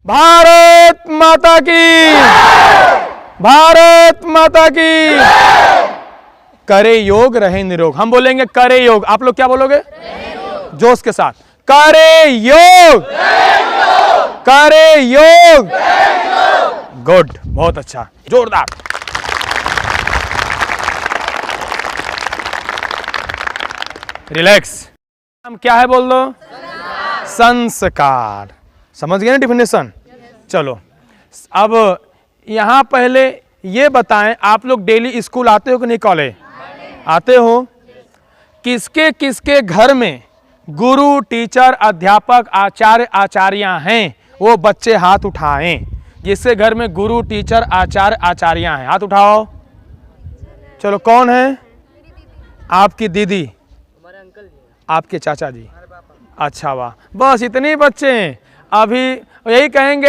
भारत माता की, भारत माता की। करे योग रहे निरोग। हम बोलेंगे करे योग, आप लोग क्या बोलोगे? जोश के साथ, करे योग, करे योग। गुड, बहुत अच्छा, जोरदार। रिलैक्स। हम क्या है बोल दो? संस्कार। समझ गए ना डिफिनेशन? चलो अब यहां पहले ये बताएं, आप लोग डेली स्कूल आते हो कि नहीं? कॉलेज आते हो? किसके किसके घर में गुरु, टीचर, अध्यापक, आचार्य, आचार्या हैं? वो बच्चे हाथ उठाएं। जिसके घर में गुरु, टीचर, आचार्य, आचार्या हैं, हाथ उठाओ। चलो, कौन है? आपकी दीदी, आपके चाचा जी। अच्छा, वाह, बस इतने बच्चे हैं। अभी यही कहेंगे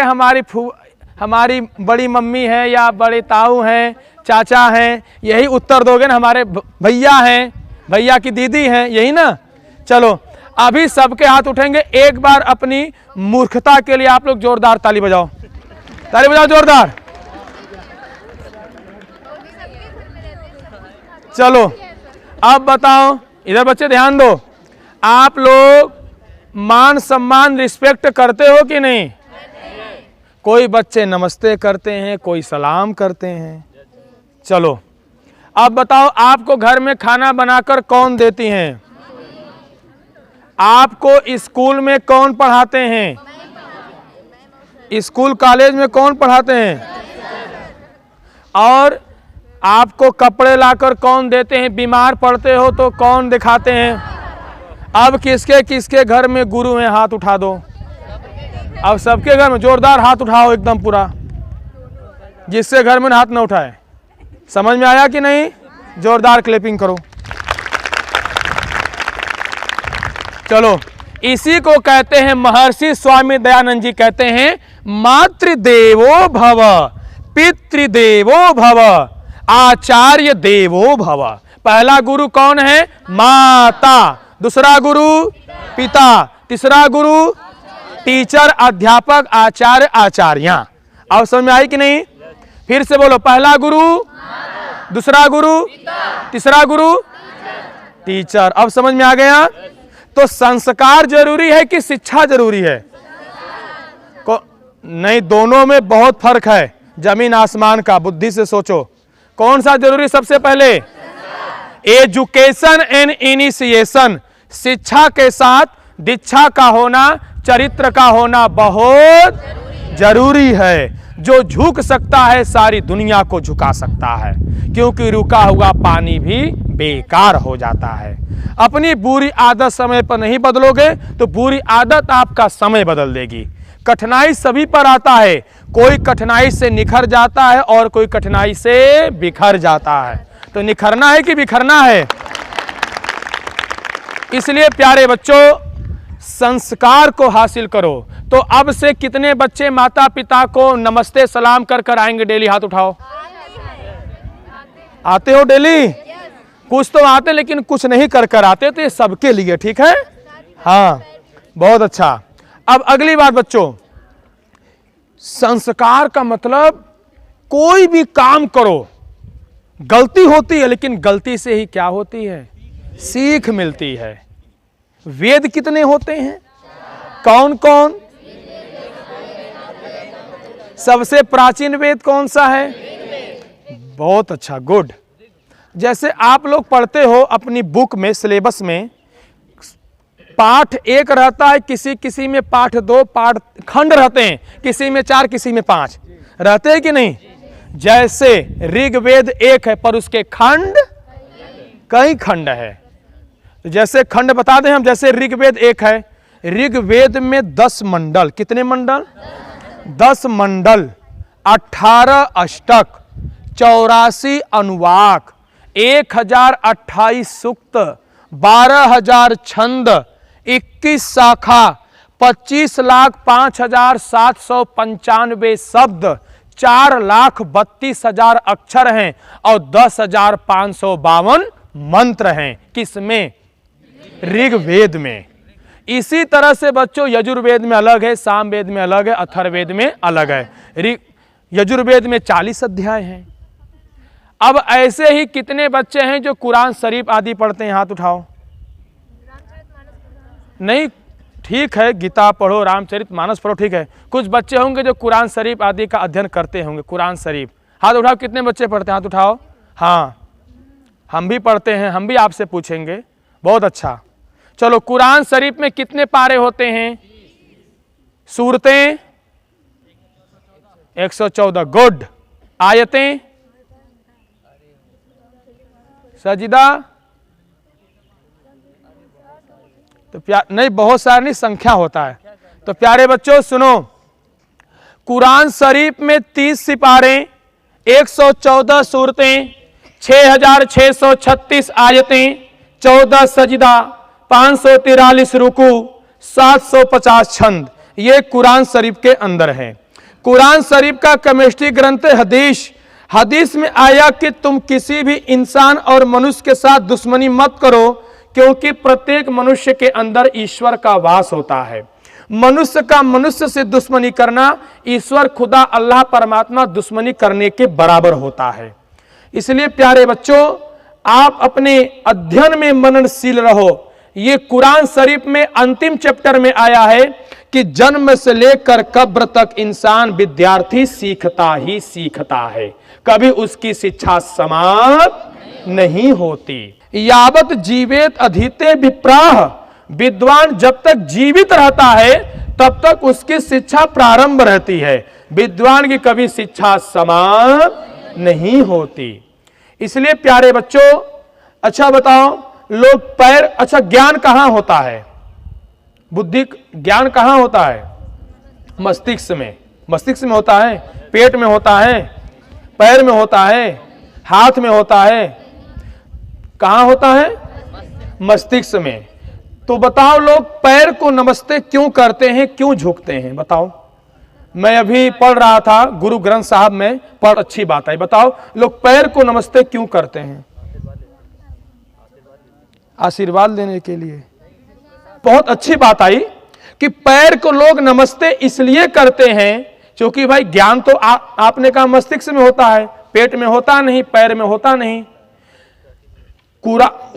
हमारी बड़ी मम्मी है या बड़े ताऊ हैं, चाचा हैं, यही उत्तर दोगे ना। हमारे भैया हैं, भैया की दीदी हैं, यही ना। चलो अभी सबके हाथ उठेंगे। एक बार अपनी मूर्खता के लिए आप लोग जोरदार ताली बजाओ, ताली बजाओ जोरदार। चलो अब बताओ, इधर बच्चे ध्यान दो, आप लोग मान सम्मान रिस्पेक्ट करते हो कि नहीं? कोई बच्चे नमस्ते करते हैं, कोई सलाम करते हैं। चलो अब बताओ, आपको घर में खाना बनाकर कौन देती हैं? आपको स्कूल में कौन पढ़ाते हैं? स्कूल कॉलेज में कौन पढ़ाते हैं? और आपको कपड़े लाकर कौन देते हैं? बीमार पड़ते हो तो कौन दिखाते हैं? अब किसके किसके घर में गुरु हैं? हाथ उठा दो। अब सबके घर में जोरदार हाथ उठाओ एकदम पूरा। जिससे घर में हाथ ना उठाए। समझ में आया कि नहीं? जोरदार क्लैपिंग करो। चलो, इसी को कहते हैं, महर्षि स्वामी दयानंद जी कहते हैं, मातृदेवो भव, पितृदेवो भव, आचार्य देवो भव। पहला गुरु कौन है? माता। दूसरा गुरु पिता। तीसरा गुरु टीचर, अध्यापक, आचार्य, आचार्या। अब समझ में आई कि नहीं? फिर से बोलो, पहला गुरु, दूसरा गुरु, तीसरा गुरु टीचर। अब समझ में आ गया? तो संस्कार जरूरी है कि शिक्षा जरूरी है? नहीं, दोनों में बहुत फर्क है, जमीन आसमान का। बुद्धि से सोचो, कौन सा जरूरी? सबसे पहले एजुकेशन एंड इनिशिएशन, शिक्षा के साथ दीक्षा का होना, चरित्र का होना बहुत जरूरी है। जो झुक सकता है सारी दुनिया को झुका सकता है, क्योंकि रुका हुआ पानी भी बेकार हो जाता है। अपनी बुरी आदत समय पर नहीं बदलोगे तो बुरी आदत आपका समय बदल देगी। कठिनाई सभी पर आता है, कोई कठिनाई से निखर जाता है और कोई कठिनाई से बिखर जाता है। तो निखरना है कि बिखरना है? इसलिए प्यारे बच्चों, संस्कार को हासिल करो। तो अब से कितने बच्चे माता पिता को नमस्ते सलाम कर कर आएंगे डेली? हाथ उठाओ। आते हो डेली? कुछ तो आते, लेकिन कुछ नहीं कर कर आते। तो ये सबके लिए ठीक है? हाँ, बहुत अच्छा। अब अगली बात बच्चों, संस्कार का मतलब कोई भी काम करो, गलती होती है, लेकिन गलती से ही क्या होती है? सीख मिलती है। वेद कितने होते हैं? कौन कौन? सबसे प्राचीन वेद कौन सा है? बहुत अच्छा, गुड। जैसे आप लोग पढ़ते हो अपनी बुक में, सिलेबस में, पाठ 1 रहता है, किसी किसी में पाठ 2, पाठ खंड रहते हैं, किसी में 4, किसी में 5 रहते हैं कि नहीं? जैसे ऋग्वेद 1 है, पर उसके खंड कई खंड है। जैसे खंड बता दें हम, जैसे ऋग्वेद 1 है, ऋग्वेद में 10 मंडल। कितने मंडल? 10 मंडल, 18 अष्टक, 84 अनुवाक, 1028 सूक्त, 12,000 छंद, 21 शाखा, 25,05,795 शब्द, 4,32,000 अक्षर हैं और 10,552 मंत्र हैं। किसमें? ऋग्वेद में। इसी तरह से बच्चों यजुर्वेद में अलग है, सामवेद में अलग है, अथर्ववेद में अलग है। यजुर्वेद में 40 अध्याय हैं। अब ऐसे ही कितने बच्चे हैं जो कुरान शरीफ आदि पढ़ते हैं? हाथ उठाओ। नहीं, ठीक है, गीता पढ़ो, रामचरितमानस पढ़ो, ठीक है। कुछ बच्चे होंगे जो कुरान शरीफ आदि का अध्ययन करते होंगे। कुरान शरीफ, हाथ उठाओ। कितने बच्चे पढ़ते हैं? हाथ उठाओ। हाँ, हम भी पढ़ते हैं, हम भी आपसे पूछेंगे। बहुत अच्छा। चलो, कुरान शरीफ में कितने पारे होते हैं? सूरतें 114। गुड। आयतें? सजिदा? तो नहीं, बहुत सारे नहीं, संख्या होता है। तो प्यारे बच्चों सुनो, कुरान शरीफ में 30 सिपारे, 114 सूरतें, 6636 आयतें, 14 सजिदा, 543 रुकू, 750 छंद, ये कुरान शरीफ के अंदर है। कुरान शरीफ का केमिस्ट्री ग्रंथ हदीस। हदीस में आया कि तुम किसी भी इंसान और मनुष्य के साथ दुश्मनी मत करो, क्योंकि प्रत्येक मनुष्य के अंदर ईश्वर का वास होता है। मनुष्य का मनुष्य से दुश्मनी करना ईश्वर खुदा अल्लाह परमात्मा दुश्मनी करने के बराबर होता है। इसलिए प्यारे बच्चों, आप अपने अध्ययन में मननशील रहो। ये कुरान शरीफ में अंतिम चैप्टर में आया है कि जन्म से लेकर कब्र तक इंसान विद्यार्थी सीखता ही सीखता है, कभी उसकी शिक्षा समाप्त नहीं होती। यावत जीवेत अधीते विप्राह, विद्वान जब तक जीवित रहता है तब तक उसकी शिक्षा प्रारंभ रहती है। विद्वान की कभी शिक्षा समाप्त नहीं होती। इसलिए प्यारे बच्चों, अच्छा बताओ, लोग पैर, अच्छा ज्ञान कहां होता है? बुद्धि ज्ञान कहां होता है? मस्तिष्क में। मस्तिष्क में होता है, पेट में होता है, पैर में होता है, हाथ में होता है। कहां होता है? मस्तिष्क में। तो बताओ, लोग पैर को नमस्ते क्यों करते हैं, क्यों झुकते हैं? बताओ। मैं अभी पढ़ रहा था गुरु ग्रंथ साहब में, पर अच्छी बात है। बताओ, लोग पैर को नमस्ते क्यों करते हैं? आशीर्वाद लेने के लिए। बहुत अच्छी बात आई कि पैर को लोग नमस्ते इसलिए करते हैं क्योंकि भाई ज्ञान तो आपने कहा मस्तिष्क में होता है, पेट में होता नहीं, पैर में होता नहीं।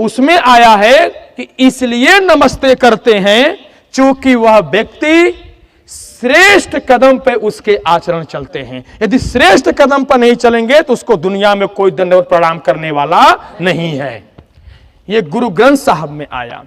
उसमें आया है कि इसलिए नमस्ते करते हैं क्योंकि वह व्यक्ति श्रेष्ठ कदम पे उसके आचरण चलते हैं। यदि श्रेष्ठ कदम पर नहीं चलेंगे तो उसको दुनिया में कोई दंडवत प्रणाम करने वाला नहीं है। ये गुरु ग्रंथ साहब में आया।